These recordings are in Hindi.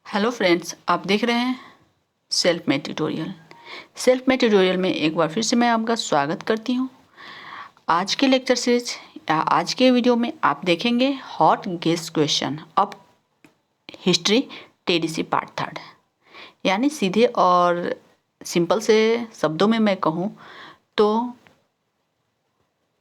हेलो फ्रेंड्स, आप देख रहे हैं self made tutorial. Self made tutorial में एक बार फिर से मैं आपका स्वागत करती हूं। आज के लेक्चर सीरीज या आज के वीडियो में आप देखेंगे hot guess question of history TDC part 3। यानी सीधे और सिंपल से शब्दों में मैं कहूँ तो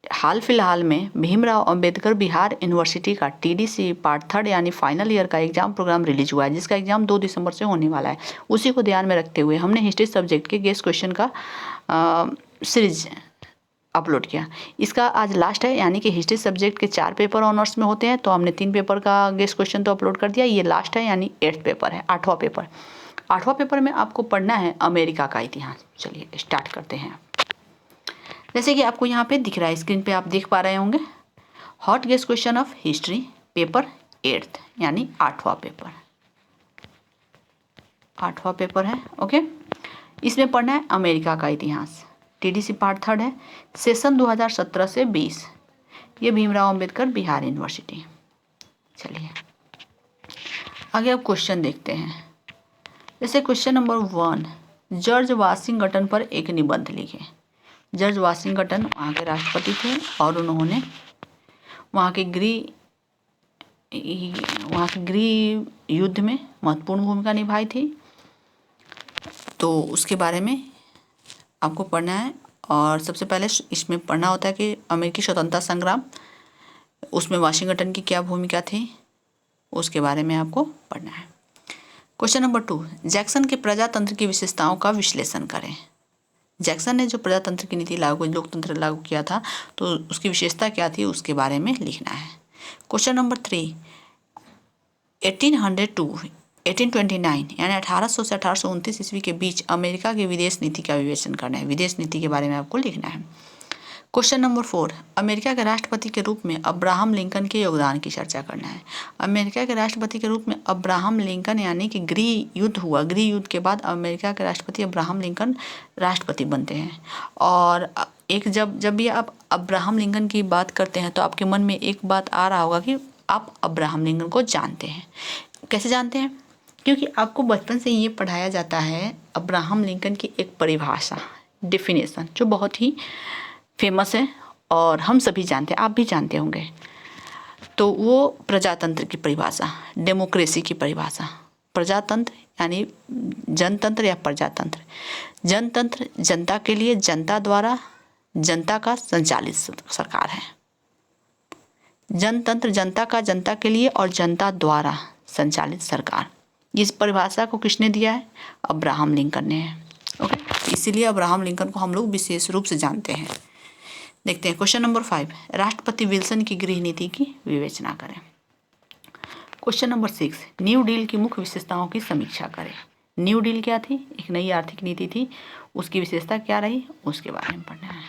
हाल फिलहाल में भीमराव अंबेडकर बिहार यूनिवर्सिटी का टीडीसी पार्ट 3 यानी फाइनल ईयर का एग्जाम प्रोग्राम रिलीज हुआ है, जिसका एग्जाम 2 दिसंबर से होने वाला है। उसी को ध्यान में रखते हुए हमने हिस्ट्री सब्जेक्ट के गेस क्वेश्चन का सीरीज अपलोड किया। इसका आज लास्ट है, यानी कि हिस्ट्री सब्जेक्ट के 4 पेपर ऑनर्स में होते हैं, तो हमने 3 पेपर का गेस क्वेश्चन तो अपलोड कर दिया। ये लास्ट है, यानी 8th पेपर है, 8वां पेपर। 8वां पेपर में आपको पढ़ना है अमेरिका का इतिहास। चलिए स्टार्ट करते हैं। जैसे कि आपको यहाँ पे दिख रहा है, स्क्रीन पे आप देख पा रहे होंगे, hot guess question of history paper 8th यानी 8वां पेपर। 8वां पेपर है, ओके। इसमें पढ़ना है अमेरिका का इतिहास। टीडीसी पार्ट 3 है, सेशन 2017 से 20। ये भीमराव अंबेडकर बिहार यूनिवर्सिटी। चलिए आगे अब क्वेश्चन देखते हैं। जैसे क्वेश्चन नंबर 1, जॉर्ज वाशिंगटन पर एक निबंध लिखे। जॉर्ज वाशिंगटन वहाँ के राष्ट्रपति थे और उन्होंने वहाँ के गृह युद्ध में महत्वपूर्ण भूमिका निभाई थी। तो उसके बारे में आपको पढ़ना है। और सबसे पहले इसमें पढ़ना होता है कि अमेरिकी स्वतंत्रता संग्राम, उसमें वाशिंगटन की क्या भूमिका थी, उसके बारे में आपको पढ़ना है। क्वेश्चन नंबर 2, जैक्सन के प्रजातंत्र की विशेषताओं का विश्लेषण करें। जैक्सन ने जो प्रजातंत्र की नीति लोकतंत्र लागू किया था, तो उसकी विशेषता क्या थी, उसके बारे में लिखना है। क्वेश्चन नंबर 3, 1800 to 1829 यानी 1800 से 1829 ईस्वी के बीच अमेरिका की विदेश नीति का विवेचन करना है। विदेश नीति के बारे में आपको लिखना है। क्वेश्चन नंबर 4, अमेरिका के राष्ट्रपति के रूप में अब्राहम लिंकन के योगदान की चर्चा करना है। अमेरिका के राष्ट्रपति के रूप में अब्राहम लिंकन, यानी कि गृह युद्ध हुआ, गृह युद्ध के बाद अमेरिका के राष्ट्रपति अब्राहम लिंकन राष्ट्रपति बनते हैं। और एक जब भी आप अब्राहम लिंकन की बात करते हैं तो आपके मन में एक बात आ रहा होगा कि आप अब्राहम लिंकन को जानते हैं। कैसे जानते हैं? क्योंकि आपको बचपन से ये पढ़ाया जाता है अब्राहम लिंकन की एक परिभाषा, डेफिनेशन, जो बहुत ही फेमस है और हम सभी जानते हैं, आप भी जानते होंगे। तो वो प्रजातंत्र की परिभाषा, डेमोक्रेसी की परिभाषा। प्रजातंत्र यानी जनतंत्र या प्रजातंत्र। जनतंत्र जनता के लिए, जनता द्वारा, जनता का संचालित सरकार है। जनतंत्र जनता का, जनता के लिए और जनता द्वारा संचालित सरकार। इस परिभाषा को किसने दिया है? अब्राहम लिंकन ने है, ओके। इसीलिए अब्राहम लिंकन को हम लोग विशेष रूप से जानते हैं। देखते हैं क्वेश्चन नंबर 5, राष्ट्रपति विल्सन की गृह नीति की विवेचना करें। क्वेश्चन नंबर 6, न्यू डील की मुख्य विशेषताओं की समीक्षा करें। न्यू डील क्या थी? एक नई आर्थिक नीति थी, उसकी विशेषता क्या रही, उसके बारे में पढ़ना है।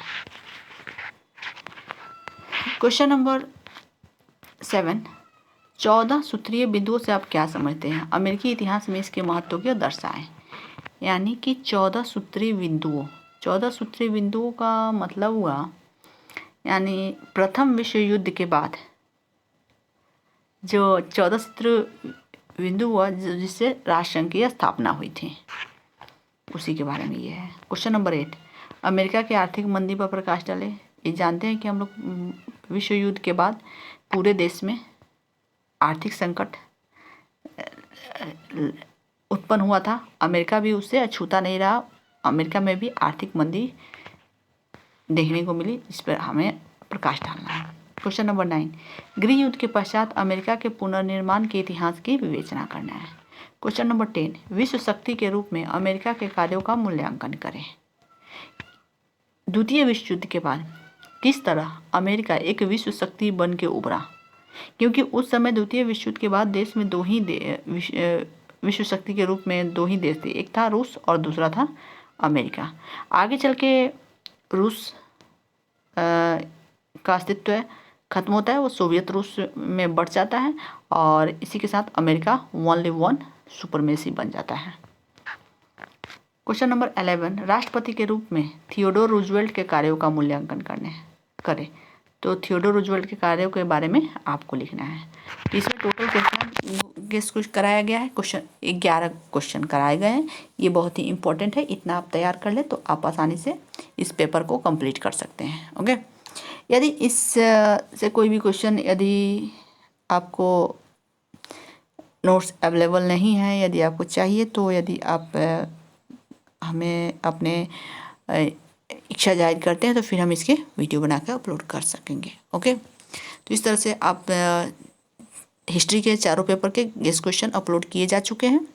क्वेश्चन नंबर 7, 14 सूत्रीय बिंदुओं से आप क्या समझते हैं? अमेरिकी इतिहास में इसके महत्व को दर्शाएं। यानी कि 14 सूत्रीय बिंदुओं, 14 सूत्रीय बिंदुओं का मतलब हुआ, यानी प्रथम विश्व युद्ध के बाद जो 14 सूत्रीय बिंदु हुआ जिससे राष्ट्रसंघ की स्थापना हुई थी, उसी के बारे में ये है। क्वेश्चन नंबर 8, अमेरिका की आर्थिक मंदी पर प्रकाश डाले। ये जानते हैं कि हम लोग विश्व युद्ध के बाद पूरे देश में आर्थिक संकट उत्पन्न हुआ था। अमेरिका भी उससे अछूता नहीं रहा। अमेरिका में भी आर्थिक मंदी देखने को मिली, इस पर हमें प्रकाश डालना है। क्वेश्चन नंबर 9, गृह युद्ध के पश्चात अमेरिका के पुनर्निर्माण के इतिहास की विवेचना करना है। क्वेश्चन नंबर 10, विश्व शक्ति के रूप में अमेरिका के कार्यों का मूल्यांकन करें। द्वितीय विश्व युद्ध के बाद किस तरह अमेरिका एक विश्व शक्ति बन के उभरा? क्योंकि उस समय द्वितीय विश्व युद्ध के बाद देश में विश्व शक्ति के रूप में 2 ही देश थे, एक था रूस और दूसरा था अमेरिका। आगे चल के रूस का अस्तित्व खत्म होता है, वो सोवियत रूस में बढ़ जाता है और इसी के साथ अमेरिका ओनली वन सुपरमेसी बन जाता है। क्वेश्चन नंबर 11, राष्ट्रपति के रूप में थियोडोर रूजवेल्ट के कार्यों का मूल्यांकन करें। तो थियोडोर रूजवेल्ट के कार्यों के बारे में आपको लिखना है। तो इसमें टोटल कितना गेस कुछ कराया गया है, क्वेश्चन 11 क्वेश्चन कराए गए हैं। ये बहुत ही इंपॉर्टेंट है, इतना आप तैयार कर ले तो आप आसानी से इस पेपर को कंप्लीट कर सकते हैं। ओके, यदि इस से कोई भी क्वेश्चन यदि आपको नोट्स अवेलेबल नहीं है, यदि आपको चाहिए तो यदि आप हमें अपने इच्छा जाहिर करते हैं तो फिर हम इसके वीडियो बनाकर अपलोड कर सकेंगे। ओके, तो इस तरह से आप हिस्ट्री के चारों पेपर के गेस क्वेश्चन अपलोड किए जा चुके हैं।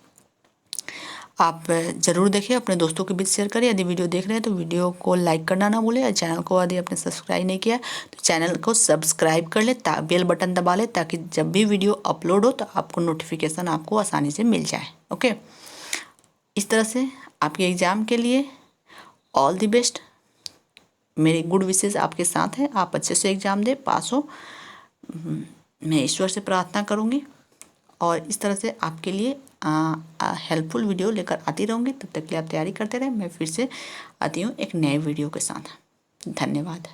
आप ज़रूर देखिए, अपने दोस्तों के बीच शेयर करें। यदि वीडियो देख रहे हैं तो वीडियो को लाइक करना ना भूलें, और चैनल को यदि आपने सब्सक्राइब नहीं किया तो चैनल को सब्सक्राइब कर ले, बेल बटन दबा ले, ताकि जब भी वीडियो अपलोड हो तो आपको नोटिफिकेशन आपको आसानी से मिल जाए। ओके, इस तरह से आपके एग्ज़ाम के लिए ऑल द बेस्ट। मेरी गुड विशेज़ आपके साथ है, आप अच्छे से एग्ज़ाम दें, पास हो। मैं ईश्वर से प्रार्थना करूँगी और इस तरह से आपके लिए हेल्पफुल वीडियो लेकर आती रहूँगी। तब तक के लिए आप तैयारी करते रहें। मैं फिर से आती हूँ एक नए वीडियो के साथ। धन्यवाद।